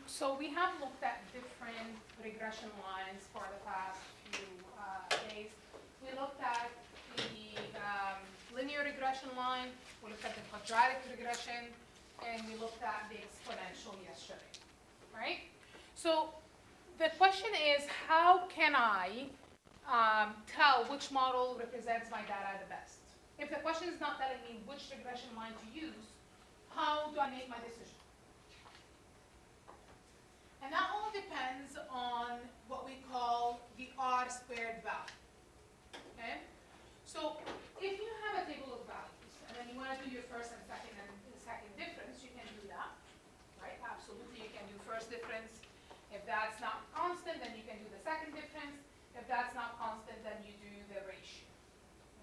So we have looked at different regression lines for the past few days. We looked at the linear regression line, we looked at the quadratic regression, and we looked at the exponential yesterday, right? So the question is, how can I tell which model represents my data the best? If the question is not telling me which regression line to use, how do I make my decision? And that all depends on what we call the R-squared value, okay? So if you have a table of values, and then you want to do your first and second difference, you can do that, right? Absolutely, you can do first difference. If that's not constant, then you can do the second difference. If that's not constant, then you do the ratio,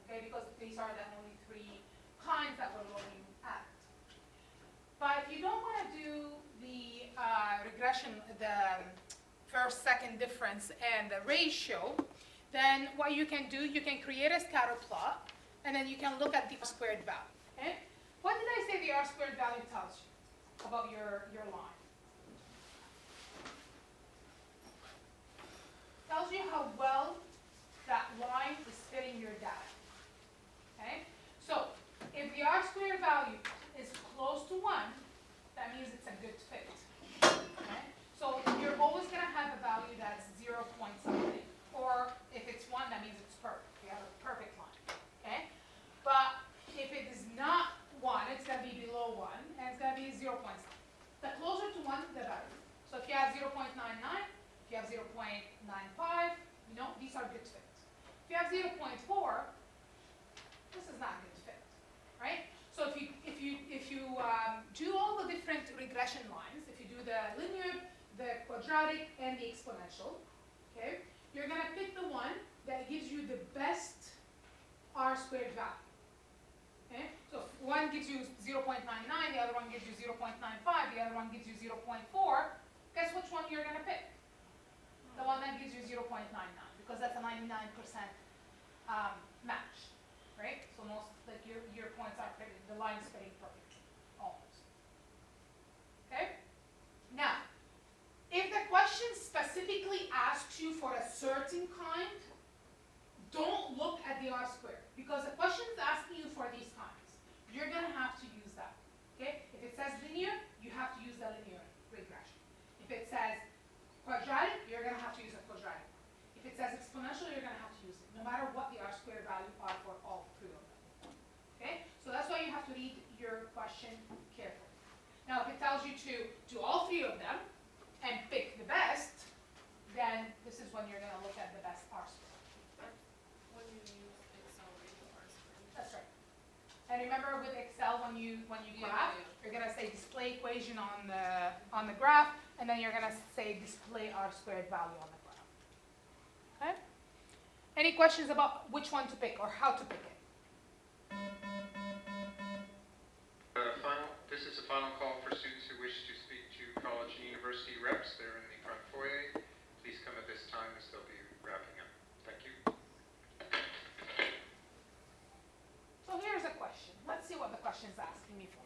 okay? Because these are the only three kinds that we're looking at. But if you don't want to do the regression, the first, second difference, and the ratio, then what you can do, you can create a scatter plot, and then you can look at the R-squared value, okay? What did I say the R-squared value tells you about your line? Tells you how well that line is fitting your data, okay? So if the R-squared value is close to 1, that means it's a good fit, okay? So you're always going to have a value that's 0 point something, or if it's 1, that means it's perfect. You have a perfect line, okay? But if it is not 1, it's going to be below 1, and it's going to be 0 point something. The closer to 1, the better. So if you have 0.99, if you have 0.95, you know, these are good fits. If you have 0.4, this is not a good fit, right? So if you do all the different regression lines, if you do the linear, the quadratic, and the exponential, okay, you're going to pick the one that gives you the best R-squared value. Okay? So if one gives you 0.99, the other one gives you 0.95, the other one gives you 0.4, guess which one you're going to pick? The one that gives you 0.99, because that's a 99% match, right? So most, like your points are fitting, the line is fitting perfectly, almost. Okay? Now, if the question specifically asks you for a certain kind, don't look at the R-squared, because the question is asking you for these kinds. You're going to have to use that, okay? If it says linear, you have to use the linear regression. If it says quadratic, you're going to have to use a quadratic. If it says exponential, you're going to have to use it, no matter what the R-squared value are for all three of them, okay? So that's why you have to read your question carefully. Now, if it tells you to do all three of them and pick the best, then this is when you're going to look at the best R-squared. When you use Excel, read the R-squared. That's right. And remember with Excel, when you graph, you're going to say display equation on the graph, and then you're going to say display R-squared value on the graph. Okay? Any questions about which one to pick or how to pick it? This is a final call for students who wish to speak to college and university reps. They're in the front foyer. Please come at this time as they'll be wrapping up. Thank you. So here's a question. Let's see what the question is asking me for.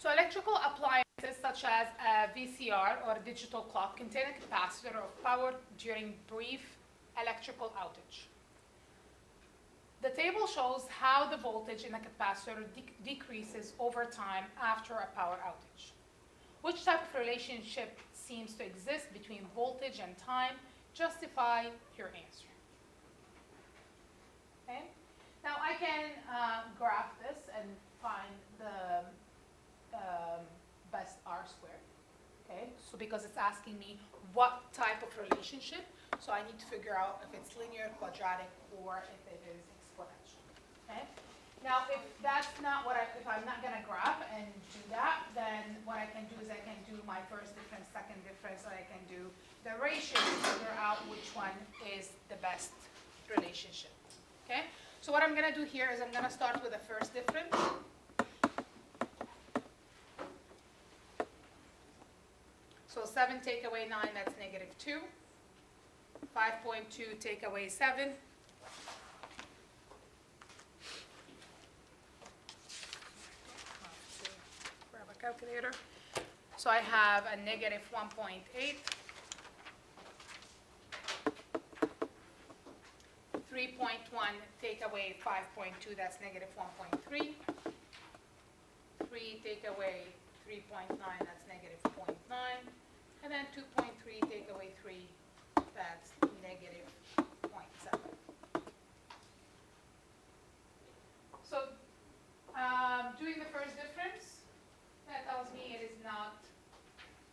So electrical appliances such as a VCR or a digital clock contain a capacitor of power during brief electrical outage. The table shows how the voltage in the capacitor decreases over time after a power outage. Which type of relationship seems to exist between voltage and time? Justify your answer. Okay? Now I can graph this and find the best R-squared. Okay? So because it's asking me what type of relationship, so I need to figure out if it's linear, quadratic, or if it is exponential. Okay? Now, if that's not what if I'm not going to graph and do that, then what I can do is I can do my first difference, second difference, or I can do the ratio to figure out which one is the best relationship. Okay? So what I'm going to do here is I'm going to start with the first difference. So 7 take away 9, that's -2. 5.2 take away 7. Grab a calculator. So I have a negative 1.8, 3.1 take away 5.2, that's negative 1.3. 3 take away 3.9, that's negative 0.9. And then 2.3 take away 3, that's negative 0.7. So doing the first difference, that tells me it is not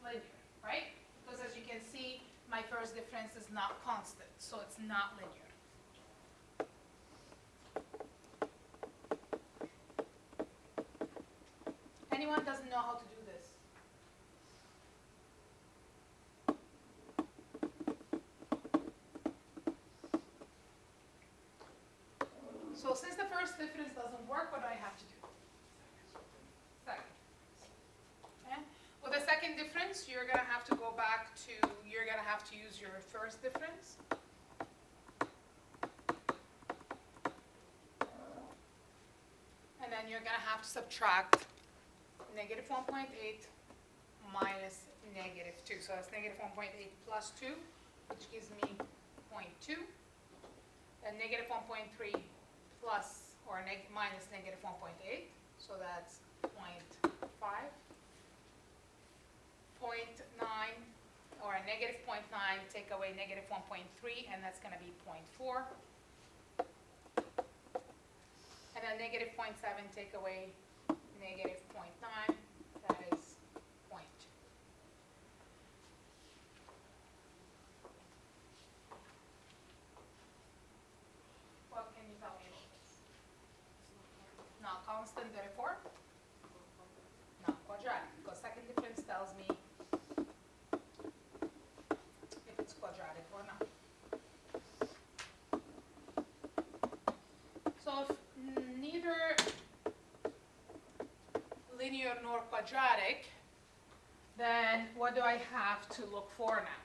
linear, right? Because as you can see, my first difference is not constant, so it's not linear. Anyone doesn't know how to do this? So since the first difference doesn't work, what do I have to do? Second. Okay? With the second difference, you're going to have to go back to, you're going to have to use your first difference. And then you're going to have to subtract negative 1.8 minus negative 2. So that's negative 1.8 plus 2, which gives me 0.2. And negative 1.3 plus or minus negative 1.8. So that's 0.5. 0.9 or a negative 0.9 take away negative 1.3, and that's going to be 0.4. And then negative 0.7 take away negative 0.9, that is 0.2. What can you tell me about this? Not constant, therefore not quadratic, because second difference tells me if it's quadratic or not. So if neither linear nor quadratic, then what do I have to look for now?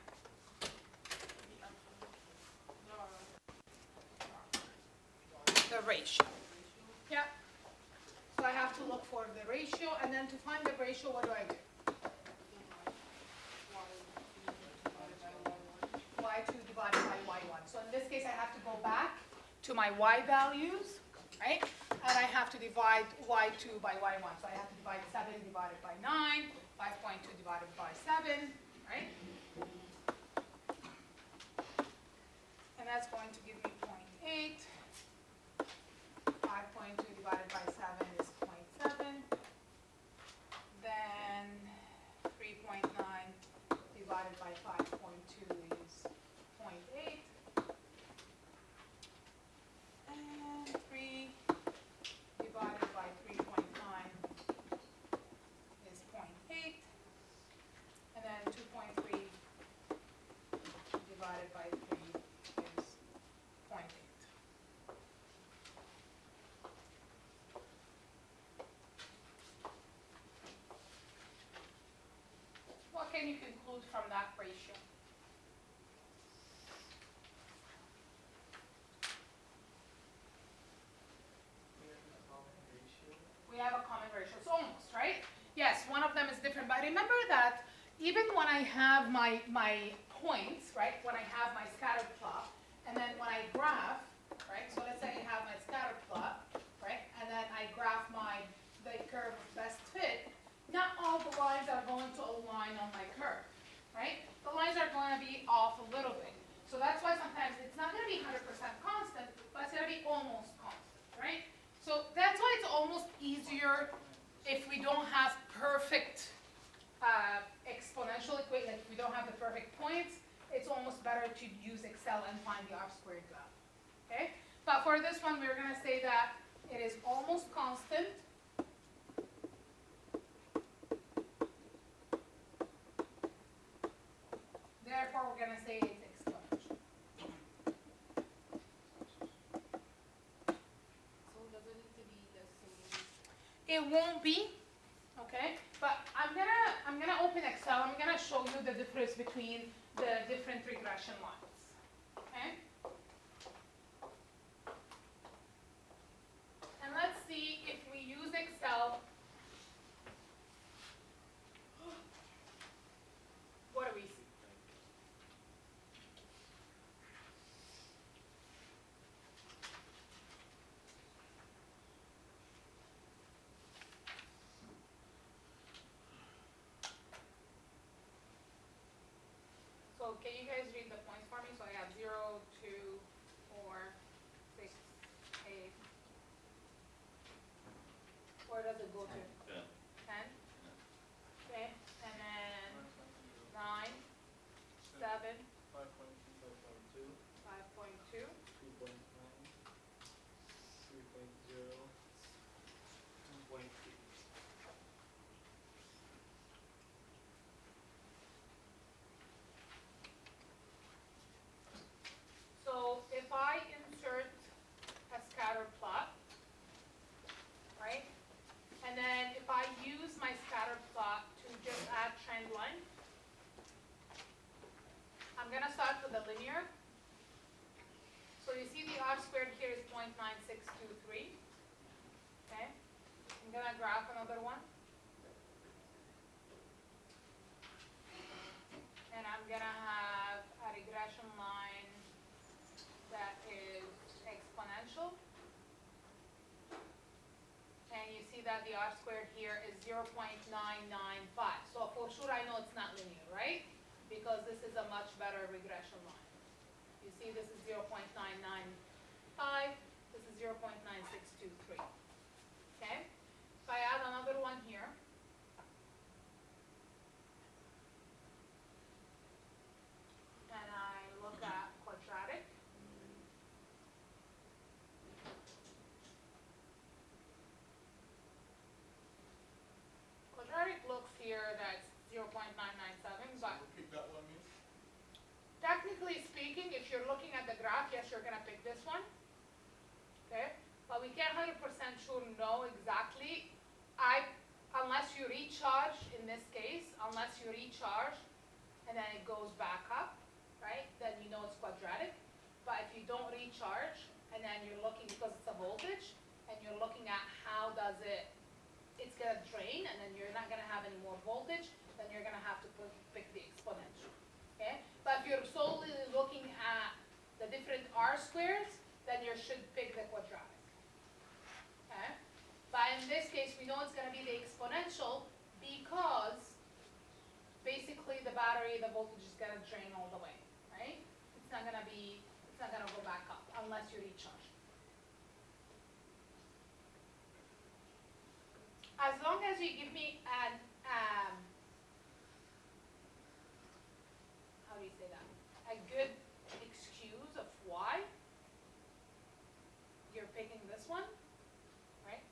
The ratio. Yeah. So I have to look for the ratio, and then to find the ratio, what do I do? Y2 divided by y1. So in this case, I have to go back to my y values, right? And I have to divide y2 by y1. So I have to divide 7 divided by 9, 5.2 divided by 7, right? And that's going to give me 0.8. 5.2 divided by 7 is 0.7. Then 3.9 divided by 5.2 is 0.8. And 3 divided by 3.9 is 0.8. And then 2.3 divided by 3 is 0.8. What can you conclude from that ratio? We have a common ratio. It's almost, right? Yes, one of them is different. But remember that even when I have my points, right, when I have my scatter plot, and then when I graph, right, so let's say I have my scatter plot, right, and then I graph the curve of best fit, not all the lines are going to align on my curve, right? The lines are going to be off a little bit. So that's why sometimes it's not going to be 100% constant, but it's going to be almost constant, right? So that's why it's almost easier if we don't have perfect exponential equation, like if we don't have the perfect points, it's almost better to use Excel and find the R-squared value, okay? But for this one, we're going to say that it is almost constant. Therefore, we're going to say it's exponential. So does it need to be the same? It won't be, okay? But I'm gonna open Excel. I'm gonna show you the difference between the different regression lines, okay? And let's see if we use Excel So can you guys read the points for me? So I have 0, 2, 4, 6, 8. Where does it go to? 10. 10? Okay, and then 9, 7, 5.2, 5.2. 2.9, 3.0, 2.3. So if I insert a scatter plot, right? And then if I use my scatter plot to just add trend line, I'm gonna start with the linear. So you see the R squared here is 0.9623. Okay? I'm gonna graph another one. And I'm gonna have a regression line that is exponential. And you see that the R squared here is 0.995. So for sure I know it's not linear, right? Because this is a much better regression line. You see this is 0.995, this is 0.9623. Okay? If I add another one here, and I look at quadratic, quadratic looks here that's 0.997, but Repeat that one, miss. technically speaking, if you're looking at the graph, yes, you're gonna pick this one. Okay? But we can't 100% sure know exactly. Unless you recharge, in this case, unless you recharge and then it goes back up, right? Then you know it's quadratic. But if you don't recharge and then you're looking, because it's a voltage, and you're looking at how does it's gonna drain, and then you're not gonna have any more voltage, then you're gonna have to pick the exponential. Okay? But if you're solely looking at the different R squares, then you should pick the quadratic. Okay? But in this case, we know it's going to be the exponential because basically the battery, the voltage is going to drain all the way, right? It's not going to go back up unless you recharge. As long as you give me an, how do you say that? A good excuse of why you're picking this one, right?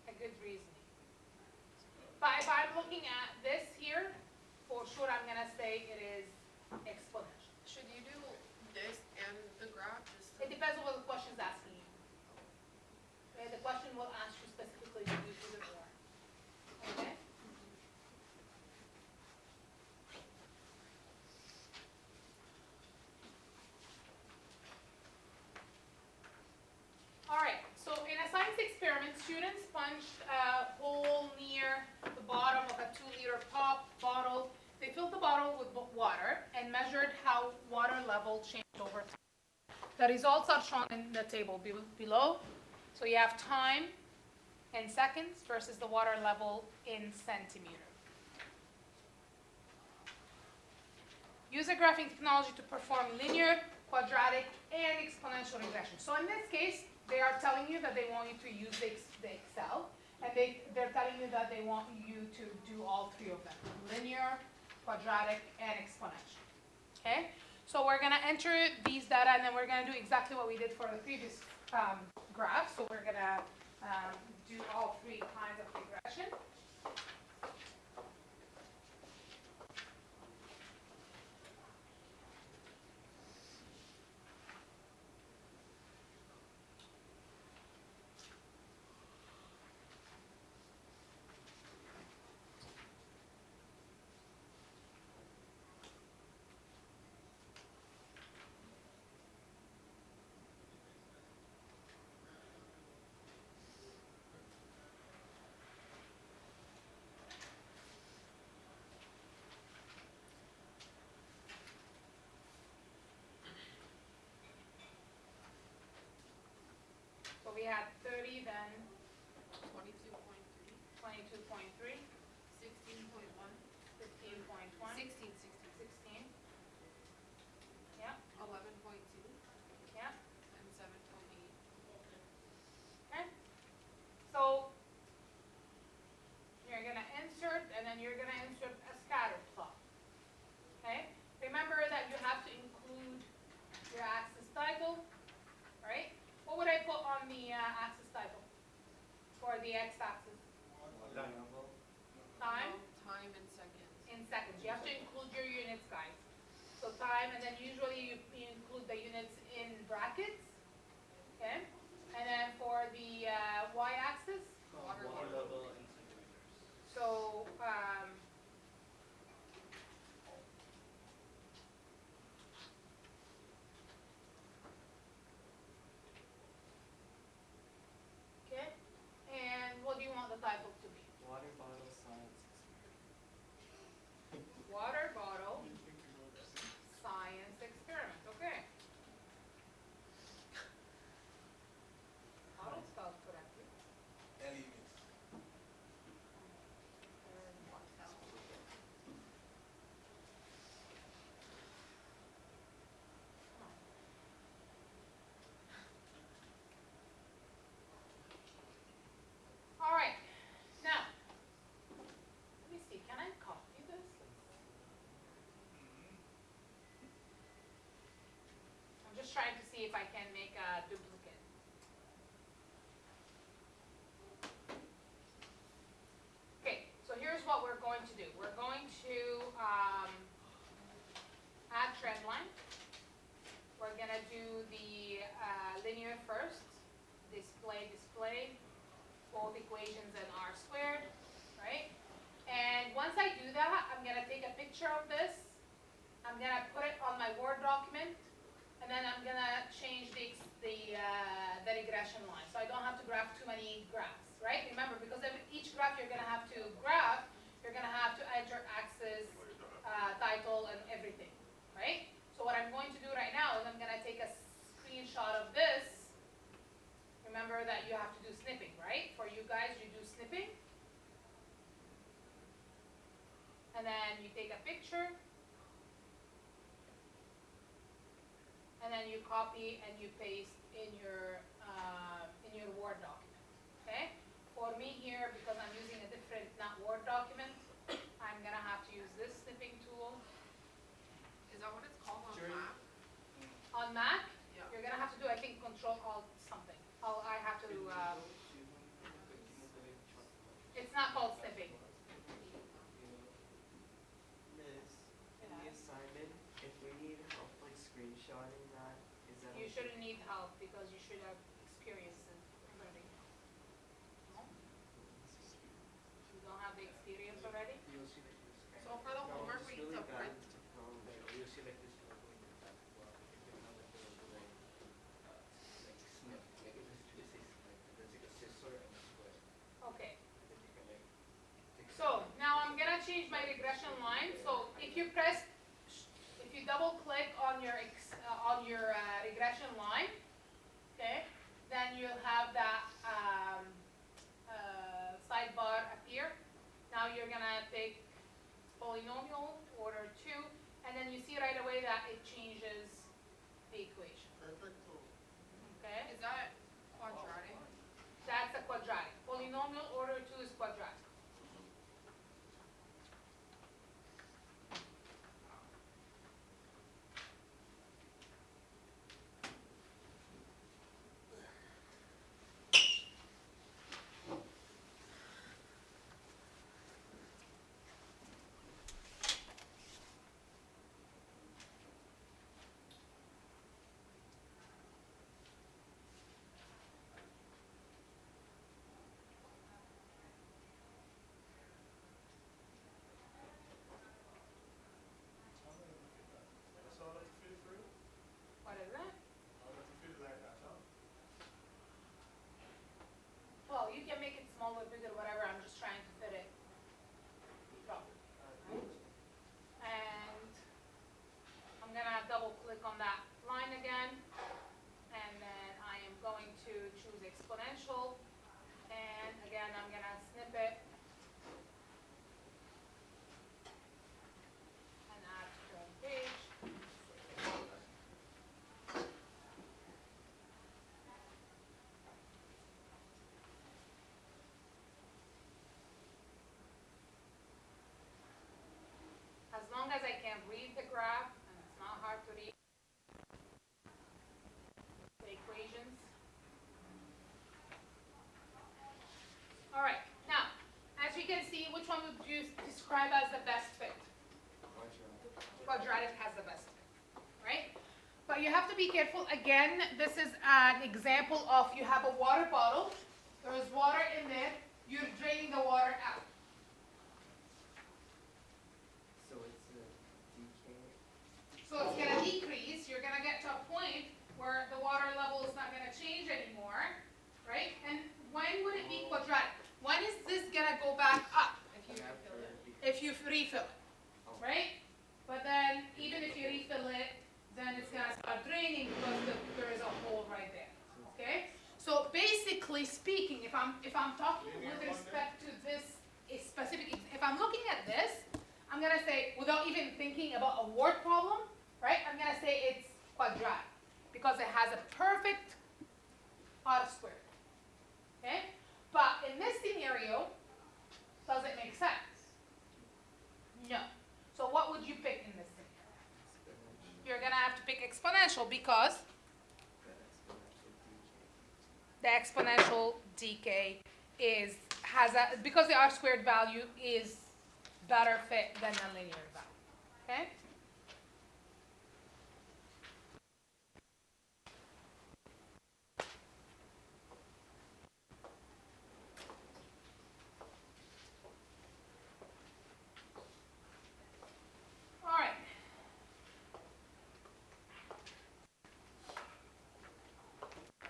A good reasoning. But if I'm looking at this here, for sure I'm gonna say it is exponential. Should you do this and the graph just It depends on what the question's asking you. Okay, the question will ask you specifically to do either or. Okay? Alright, so in a science experiment, students punched a hole near the bottom of a 2-liter pop bottle. They filled the bottle with water and measured how water level changed over time. The results are shown in the table below. So you have time in seconds versus the water level in centimeters. Use a graphing technology to perform linear, quadratic, and exponential regression. So in this case, they are telling you that they want you to use the Excel, and they're telling you that they want you to do all three of them: linear, quadratic, and exponential. Okay? So we're going to enter these data, and then we're going to do exactly what we did for the previous graph. So we're going to do all three kinds of regression. So we had 30, then 22.3, 22.3, 16.9, 16. 16. Yeah, 11.2 yeah, and 7.8. okay. So, you're gonna insert, and then you're gonna insert a scatter plot, okay? Remember that you have to include your axis title, right? What would I put on the axis title for the x-axis? Time Time in seconds. in seconds. You have to include your units, guys. So time, and then usually you include the units in brackets, okay? And then for the y-axis, Water Water level. level in centimeters. so okay. And what do you want the title to be? Water bottle science Water bottle You think you know that? science experiment. Okay. Bottle spelled correctly. All right. Now, let me see. Can I copy this? I'm just trying to see if I can make a duplicate. Okay, so here's what we're going to do. We're going to add trend line. We're gonna do the linear first, display, both equations and r squared, right? And once I do that, I'm gonna take a picture of this. I'm gonna put it on my Word document, and then I'm gonna change the regression line, so I don't have to graph too many graphs, right? Remember, because each graph you're gonna have to graph, you're gonna have to add your axis, title, and everything, right? So what I'm going to do right now is I'm gonna take a screenshot of this. Remember that you have to do snipping, right? For you guys, you do snipping. And then you take a picture. And then you copy and you paste in your Word document, okay? For me here, because I'm using a different, not Word document, I'm gonna have to use this snipping tool. Is that what it's called on During- Mac? On Mac, Yeah. you're gonna have to do, I think, Control Alt something. I have to, it's not called snipping. Miss, in Yeah. the assignment, if we need help like screenshotting that, is that You okay? shouldn't need help because you should have experience in learning. No? You don't have the experience already? You'll see like this kind So of. for the No, homework, it's we need really to bad print. with technology. You'll see like this logo in the back as well. You can have like a little like snip. Like it just says snip. There's like a scissor and a square. Okay. And then you can like take. So now I'm gonna change my regression line. So if you double click on your regression line, okay, then you'll have that sidebar appear. Now you're gonna pick polynomial order 2, and then you see right away that it changes the equation. Perfecto. Okay, Is that quadratic? that's a quadratic. Polynomial order 2 is quadratic. How do you fit that? That's all that you fit through? What is it? All that you fit like that, huh? Well, you can make it smaller, bigger, whatever. I'm just trying to fit it properly. And I'm gonna double click on that line again, and then I am going to choose exponential, and again I'm gonna snip it. describe as the best fit. Quadratic. Quadratic has the best fit, right? But you have to be careful. Again, this is an example of you have a water bottle. There is water in there. You're draining the water out. So it's a decay. So it's going to decrease. You're going to get to a point where the water level is not going to change anymore, right? And when would it be quadratic? When is this going to go back up? If you refill it. If you refill it, right? But then even if you refill it, then it's going to start draining because there is a hole right there. Okay? So basically speaking, if I'm talking with respect to this specific, if I'm looking at this, I'm going to say, without even thinking about a word problem, right? I'm going to say it's quadratic because it has a perfect R squared. Okay? But in this scenario, does it make sense? No. So what would you pick in this scenario? Exponential. You're going to have to pick exponential because The exponential decay. the exponential decay because the R squared value is better fit than the linear value. Okay? All right.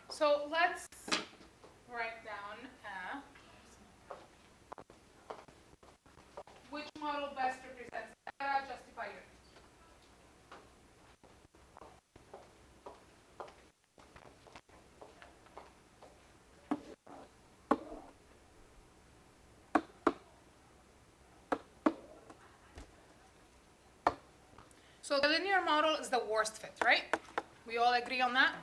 So let's write down which model best represents data, justify your So the linear model is the worst fit, right? We all agree on that?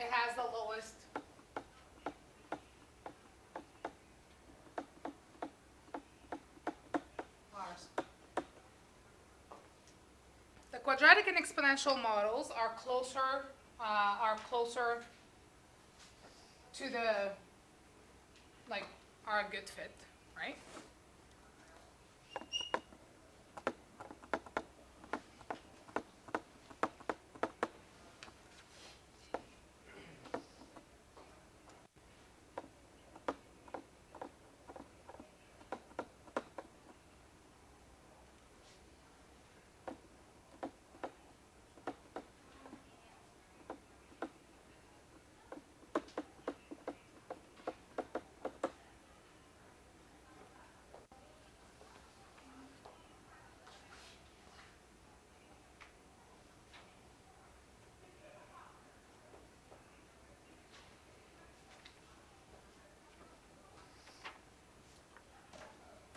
It has the lowest R's. The quadratic and exponential models are closer to the are a good fit, right?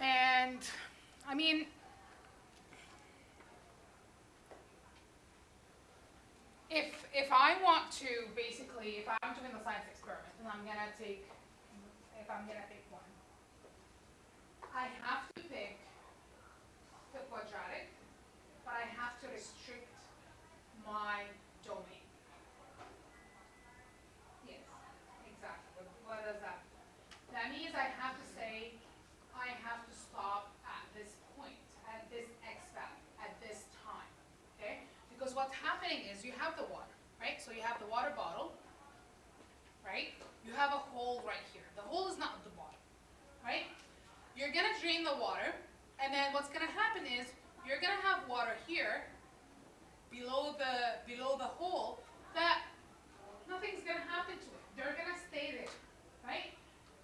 And I mean, if I want to basically, if I'm doing the science experiment and if I'm gonna pick one, I have to pick the quadratic, but I have to restrict my domain. Yes, exactly. What does that mean? That means I have to say I have to stop at this point, at this x value, at this time. Okay? Because what's happening is you have the water, right? So you have the water bottle, right? You have a hole right here. The hole is not at the bottom, right? You're gonna drain the water, and then what's gonna happen is you're gonna have water here below the hole that nothing's gonna happen to it. They're gonna stay there, right?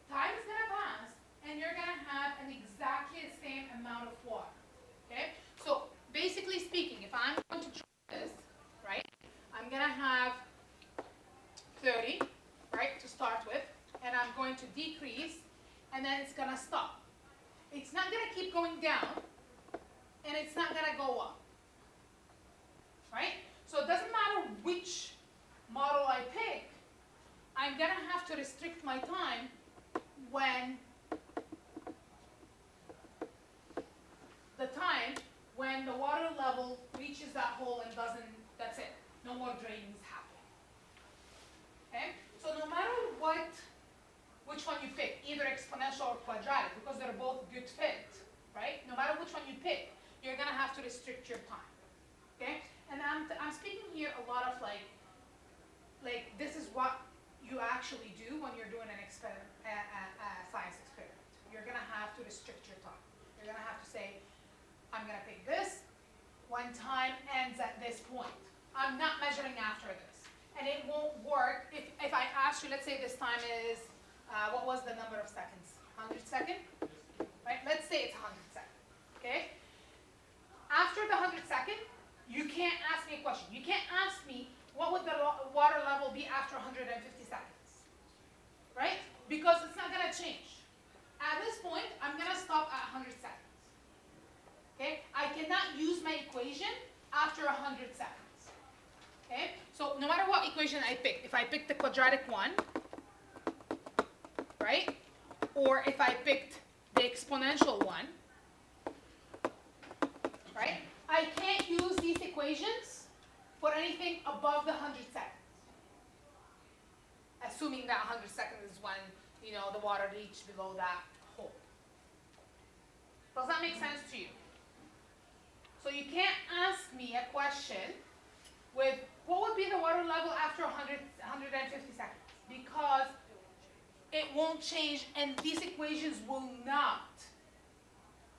Time is gonna pass, and you're gonna have an exactly the same amount of water. Okay? So basically speaking, if I'm going to try this, right, I'm gonna have 30, right, to start with, and I'm going to decrease, and then it's gonna stop. It's not gonna keep going down, and it's not gonna go up. Right? So it doesn't matter which model I pick, I'm gonna have to restrict my time when level reaches that hole and doesn't, that's it. No more draining is happening. Okay? So no matter which one you pick, either exponential or quadratic, because they're both good fit, right? No matter which one you pick, you're gonna have to restrict your time. Okay? And I'm speaking here a lot of like this is what you actually do when you're doing an experiment, a science experiment. You're gonna have to restrict your time. You're gonna have to say, I'm gonna pick this, when time ends at this point. I'm not measuring after this. And it won't work if I ask you, let's say this time is, what was the number of seconds? 100 seconds? Right? Let's say it's 100 seconds. Okay? After the 100 second, you can't ask me a question. You can't ask me what would the water level be after 150 seconds. Right? Because it's not gonna change. At this point, I'm gonna stop at 100 seconds. Okay? I cannot use my equation after 100 seconds. Okay? So no matter what equation I pick, if I pick the quadratic one, right? Or if I picked the exponential one, right? I can't use these equations for anything above the 100 seconds. Assuming that 100 seconds is when, the water reached below that hole. Does that make sense to you? So you can't ask me a question with what would be the water level after 150 seconds, because it won't change and these equations will not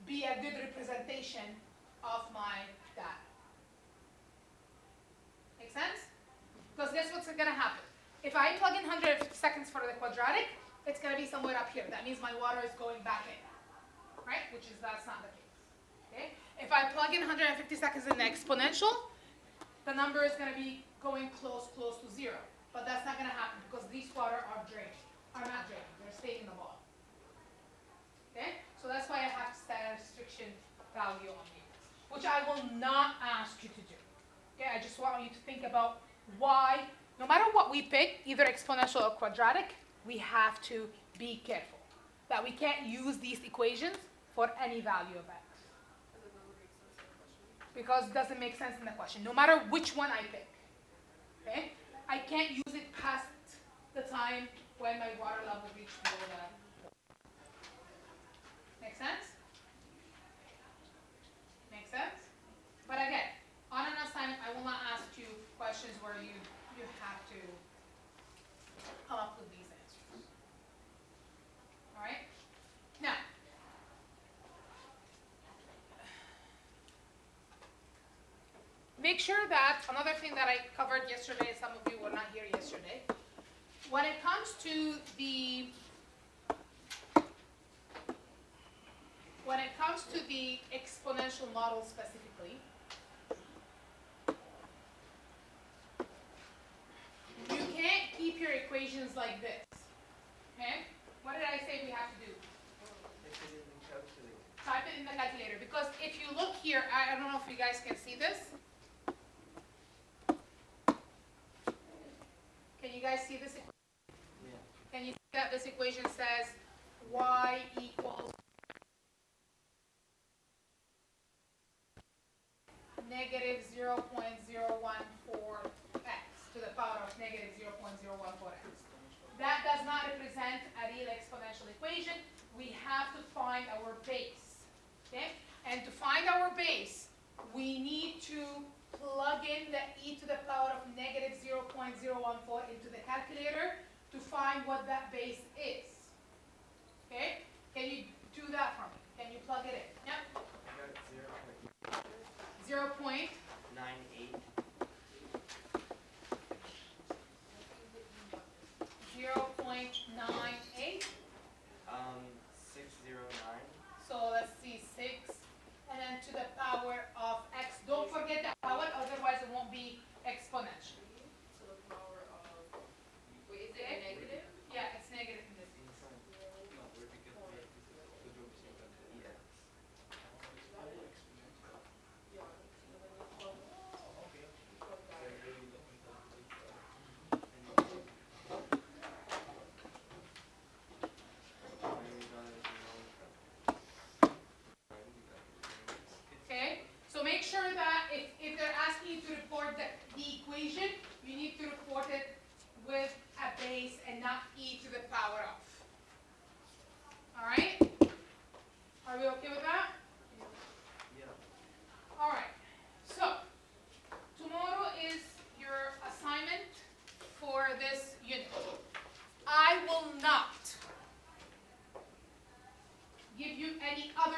be a good representation of my data. Make sense? Because guess what's gonna happen? If I plug in 150 seconds for the quadratic, it's gonna be somewhere up here. That means my water is going back in, right? That's not the case, okay? If I plug in 150 seconds in the exponential, the number is gonna be going close to zero. But that's not gonna happen because these water are not draining, they're staying in the bottom. Okay? So that's why I have to set a restriction value on these, which I will not ask you to do. Okay, I just want you to think about why, no matter what we pick, either exponential or quadratic, we have to be careful that we can't use these equations for any value of x. Because it doesn't make sense in the question, no matter which one I pick. Okay? I can't use it past the time when my water level reached below the. Make sense? Make sense? But again, on an assignment, I will not ask you questions where you have to come up with these answers. All right? Now, make sure that, another thing that I covered yesterday, some of you were not here yesterday, when it comes to the exponential model specifically, you can't keep your equations like this. Okay? What did I say we have to do? Type it in the calculator. Because if you look here, I don't know if you guys can see this. Can you guys see this equation? Yeah. Can you see that this equation says y equals negative 0.014x to the power of negative 0.014x. That does not represent a real exponential equation. We have to find our base. Okay? And to find our base, we need to plug in the e to the power of negative 0.014 into the calculator to find what that base is. Okay? Can you do that for me? Can you plug it in? Yep. I got 0.98. 0.98. 0.98. 609. So let's see, 6, and then to the power of x. Don't forget the power, otherwise it won't be exponential. To the power of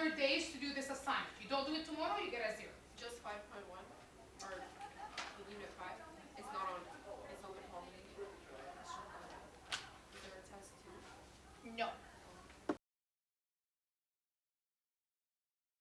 number of days to do this assignment. If you don't do it tomorrow, you get a 0.